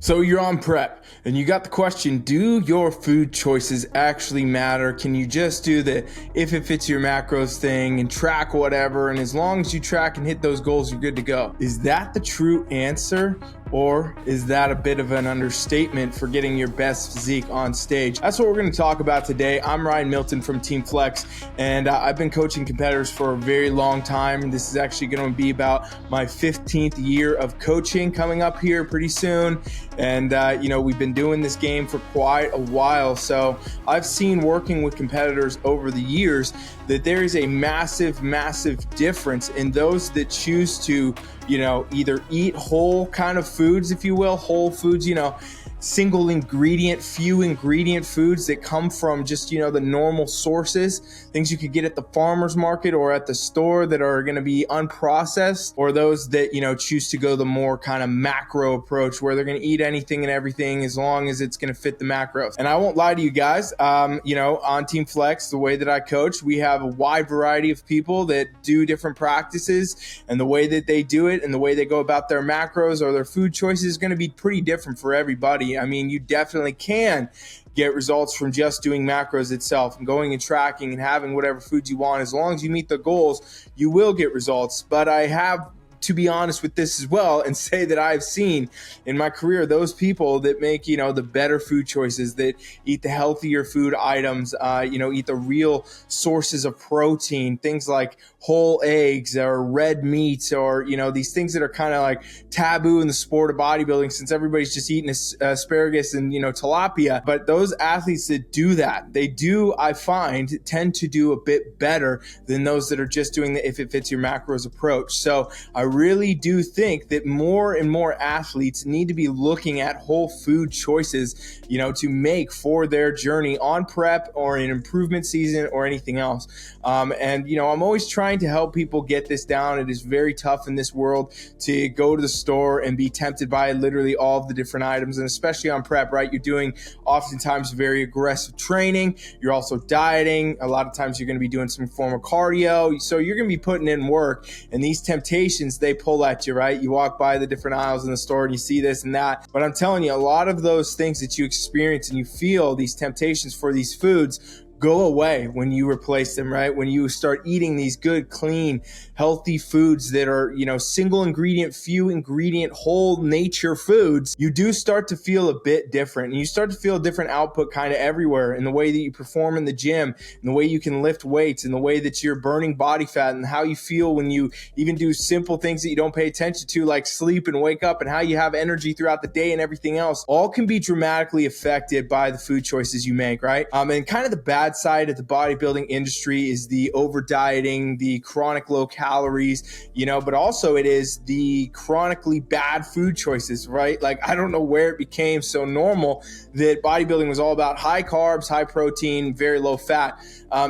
So you're on prep and you got the question, do your food choices actually matter? Can you just do the if it fits your macros thing and track whatever, and as long as you track and hit those goals, you're good to go? Is that the true answer? Or is that a bit of an understatement for getting your best physique on stage? That's what we're going to talk about today. I'm Ryan Milton from Team Flex, and I've been coaching competitors for a very long time. This is actually going to be about my 15th year of coaching coming up here pretty soon. And, we've been doing this game for quite a while. So I've seen working with competitors over the years that there is a massive, massive difference in those that choose to, either eat whole kind of foods, if you will, whole foods, single ingredient, few ingredient foods that come from just, the normal sources, things you could get at the farmer's market or at the store that are going to be unprocessed, or those that, choose to go the more kind of macro approach where they're going to eat anything and everything as long as it's going to fit the macros. And I won't lie to you guys, on Team Flex, the way that I coach, we have a wide variety of people that do different practices, and the way that they do it and the way they go about their macros or their food choices is going to be pretty different for everybody. I mean, you definitely can get results from just doing macros itself and going and tracking and having whatever foods you want. As long as you meet the goals, you will get results. But I have to be honest with this as well and say that I've seen in my career those people that make, the better food choices, that eat the healthier food items, eat the real sources of protein, things like whole eggs or red meats, or, these things that are kind of like taboo in the sport of bodybuilding since everybody's just eating asparagus and, tilapia. But those athletes that do that, they do, I find, tend to do a bit better than those that are just doing the if it fits your macros approach. So I really do think that more and more athletes need to be looking at whole food choices, to make for their journey on prep or in improvement season or anything else. I'm always trying to help people get this down. It is very tough in this world to go to the store and be tempted by literally all of the different items, and especially on prep, right? You're doing oftentimes very aggressive training. You're also dieting. A lot of times you're going to be doing some form of cardio. So you're going to be putting in work, and these temptations, they pull at you, right? You walk by the different aisles in the store and you see this and that. But I'm telling you, a lot of those things that you experience and you feel, these temptations for these foods, go away when you replace them, right? When you start eating these good, clean, healthy foods that are, single ingredient, few ingredient, whole nature foods, you do start to feel a bit different. And you start to feel a different output kind of everywhere in the way that you perform in the gym, in the way you can lift weights, in the way that you're burning body fat, and how you feel when you even do simple things that you don't pay attention to, like sleep and wake up, and how you have energy throughout the day and everything else, all can be dramatically affected by the food choices you make, right? And kind of the bad side of the bodybuilding industry is the over dieting, the chronic low calories, but also it is the chronically bad food choices, right? Like, I don't know where it became so normal that bodybuilding was all about high carbs, high protein, very low fat,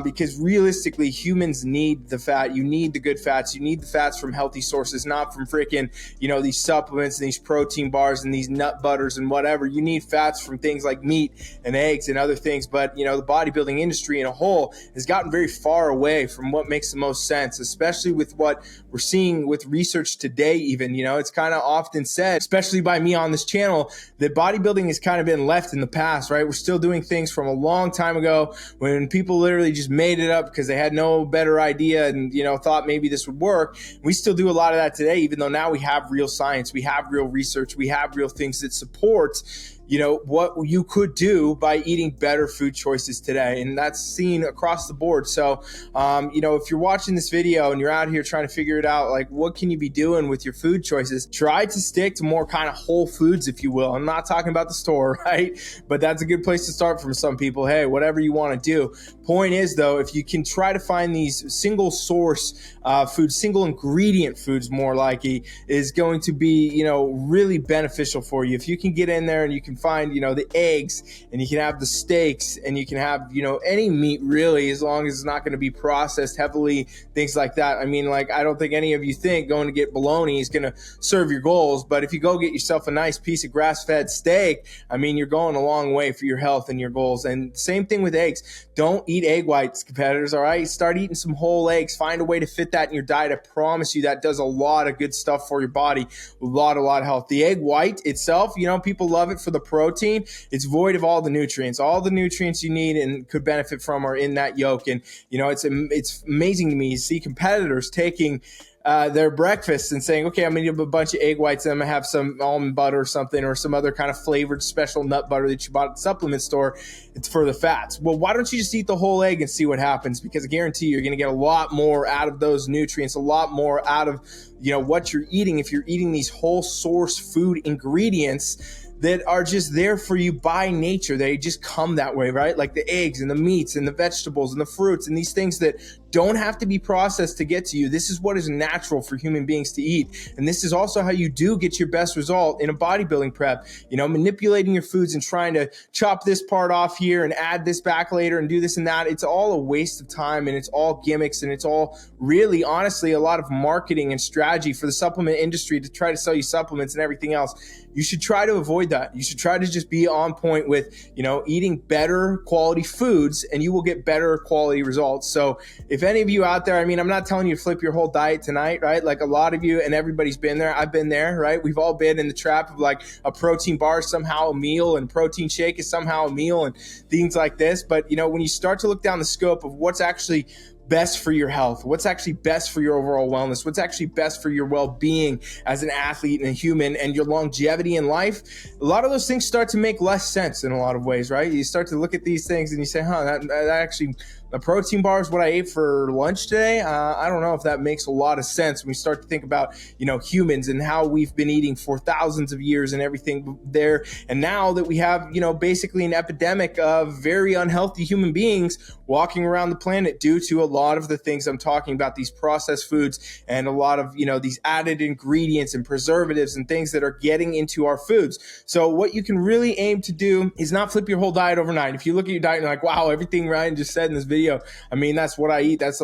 because realistically humans need the fat. You need the good fats. You need the fats from healthy sources, not from freaking, these supplements and these protein bars and these nut butters and whatever. You need fats from things like meat and eggs and other things. But, the bodybuilding industry in a whole has gotten very far away from what makes the most sense, especially with what we're seeing with research today. Even, it's kind of often said, especially by me on this channel, that bodybuilding has kind of been left in the past, right? We're still doing things from a long time ago when people literally just made it up because they had no better idea and, thought maybe this would work. We still do a lot of that today, even though now we have real science, we have real research, we have real things that support what you could do by eating better food choices today. And that's seen across the board. So, if you're watching this video and you're out here trying to figure it out, like, what can you be doing with your food choices? Try to stick to more kind of whole foods, if you will. I'm not talking about the store, right? But that's a good place to start from some people. Hey, whatever you want to do. Point is, though, if you can try to find these single source foods, single ingredient foods more likely, is going to be, really beneficial for you. If you can get in there and you can find, the eggs, and you can have the steaks, and you can have, any meat really, as long as it's not going to be processed heavily, things like that. I mean, like, I don't think any of you think going to get bologna is going to serve your goals, but if you go get yourself a nice piece of grass-fed steak, I mean, you're going a long way for your health and your goals. And same thing with eggs. Don't eat egg whites, competitors, all right? Start eating some whole eggs. Find a way to fit that in your diet. I promise you that does a lot of good stuff for your body, a lot of health. The egg white itself, people love it for the protein. It's void of all the nutrients. All the nutrients you need and could benefit from are in that yolk. And, it's amazing to me to see competitors taking their breakfast and saying, okay, I'm going to give a bunch of egg whites and I'm going to have some almond butter or something or some other kind of flavored special nut butter that you bought at the supplement store. It's for the fats. Well, why don't you just eat the whole egg and see what happens? Because I guarantee you're going to get a lot more out of those nutrients, a lot more out of, what you're eating if you're eating these whole source food ingredients that are just there for you by nature. They just come that way, right? Like the eggs and the meats and the vegetables and the fruits and these things that don't have to be processed to get to you. This is what is natural for human beings to eat. And this is also how you do get your best result in a bodybuilding prep. Manipulating your foods and trying to chop this part off here and add this back later and do this and that. It's all a waste of time and it's all gimmicks and it's all really, honestly, a lot of marketing and strategy for the supplement industry to try to sell you supplements and everything else. You should try to avoid that. You should try to just be on point with, eating better quality foods and you will get better quality results. So if any of you out there, I'm not telling you to flip your whole diet tonight, right? Like a lot of you and everybody's been there. I've been there, right? We've all been in the trap of like a protein bar is somehow a meal and protein shake is somehow a meal and things like this. But, when you start to look down the scope of what's actually best for your health, what's actually best for your overall wellness, what's actually best for your well-being as an athlete and a human and your longevity in life, a lot of those things start to make less sense in a lot of ways, right? You start to look at these things and you say, that actually, the protein bar is what I ate for lunch today. I don't know if that makes a lot of sense when we start to think about, humans and how we've been eating for thousands of years and everything there. And now that we have, basically an epidemic of very unhealthy human beings walking around the planet due to a lot of the things I'm talking about, these processed foods and a lot of, these added ingredients and preservatives and things that are getting into our foods. So what you can really aim to do is not flip your whole diet overnight. If you look at your diet and you're like, wow, everything Ryan just said in this video, that's what I eat. That's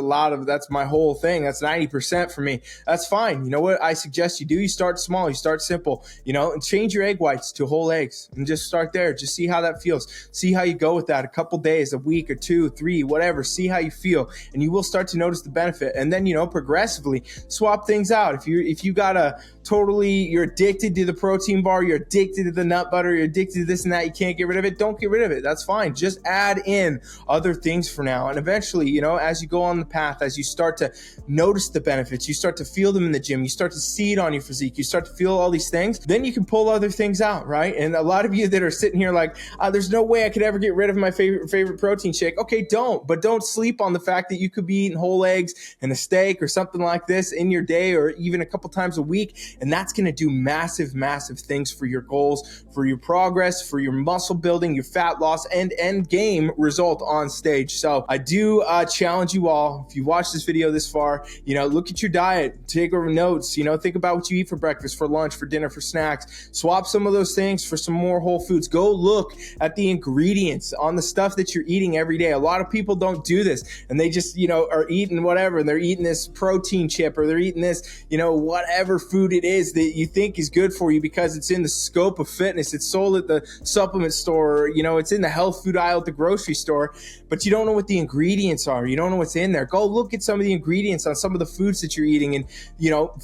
my whole thing. That's 90% for me. That's fine. You know what I suggest you do? You start small, you start simple, and change your egg whites to whole eggs and just start there. Just see how that feels. See how you go with that a couple days, a week or 2, 3, whatever. See how you feel and you will start to notice the benefit. And then, progressively swap things out. If you got you're addicted to the protein bar, you're addicted to the nut butter, you're addicted to this and that, you can't get rid of it, don't get rid of it. That's fine. Just add in other things for now. And eventually, as you go on the path, as you start to notice the benefits, you start to feel them in the gym, you start to see it on your physique, you start to feel all these things, then you can pull other things out, right? And a lot of you that are sitting here like, there's no way I could ever get rid of my favorite protein shake. Okay, don't sleep on the fact that you could be eating whole eggs and a steak or something like this in your day or even a couple times a week. And that's going to do massive things for your goals, for your progress, for your muscle building, your fat loss, and end game result on stage. So I do challenge you all, if you watch this video this far, look at your diet, take over notes, think about what you eat for breakfast, for lunch, for dinner, for snacks, swap some of those things for some more whole foods. Go look at the ingredients on the stuff that you're eating every day. A lot of people don't do this and they just, are eating whatever and they're eating this protein chip or they're eating this, whatever food it is that you think is good for you because it's in the scope of fitness. It's sold at the supplement store, it's in the health food aisle at the grocery store, but you don't know what the ingredients are. You don't know what's in there. Go look at some of the ingredients on some of the foods that you're eating and,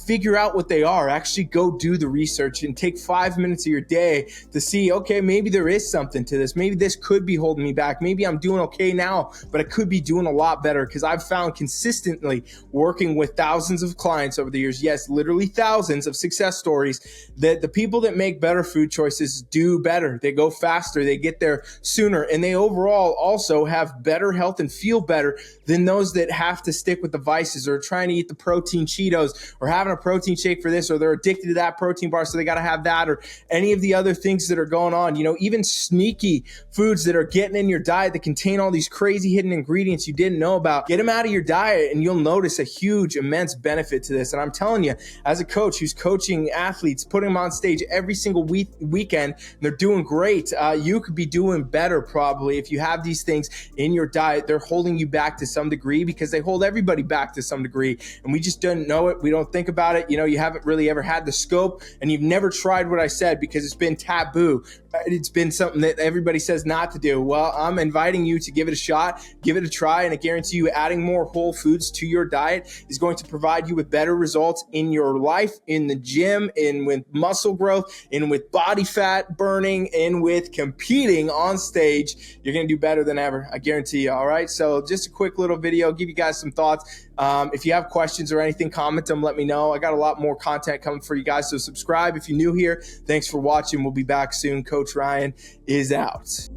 figure out what they are. Actually go do the research and take 5 minutes of your day to see, okay, maybe there is something to this. Maybe this could be holding me back. Maybe I'm doing okay now, but I could be doing a lot better because I've found consistently working with thousands of clients over the years, yes, literally thousands of success stories, that the people that make better food choices do better. They go faster, they get there sooner, and they overall also have better health and feel better than those that have to stick with the vices or trying to eat the protein Cheetos or having a protein shake for this, or they're addicted to that protein bar so they got to have that, or any of the other things that are going on. Even sneaky foods that are getting in your diet that contain all these crazy hidden ingredients you didn't know about. Get them out of your diet and you'll notice a huge, immense benefit to this. And I'm telling you, as a coach who's coaching athletes, putting them on stage every single weekend, and they're doing great. You could be doing better probably if you have these things in your diet. they're holding you back to some degree, because they hold everybody back to some degree, and we just don't know it. We don't think about it. You haven't really ever had the scope, and you've never tried what I said because it's been taboo. It's been something that everybody says not to do. Well, I'm inviting you to give it a shot, give it a try, and I guarantee you adding more whole foods to your diet is going to provide you with better results in your life, in the gym, in with muscle growth, in with body fat burning, and with competing on stage. You're going to do better than ever. I guarantee you. All right. So just a quick little video, give you guys some thoughts. If you have questions or anything, comment them, let me know. I got a lot more content coming for you guys. So subscribe if you're new here. Thanks for watching. We'll be back soon. Coach Ryan is out.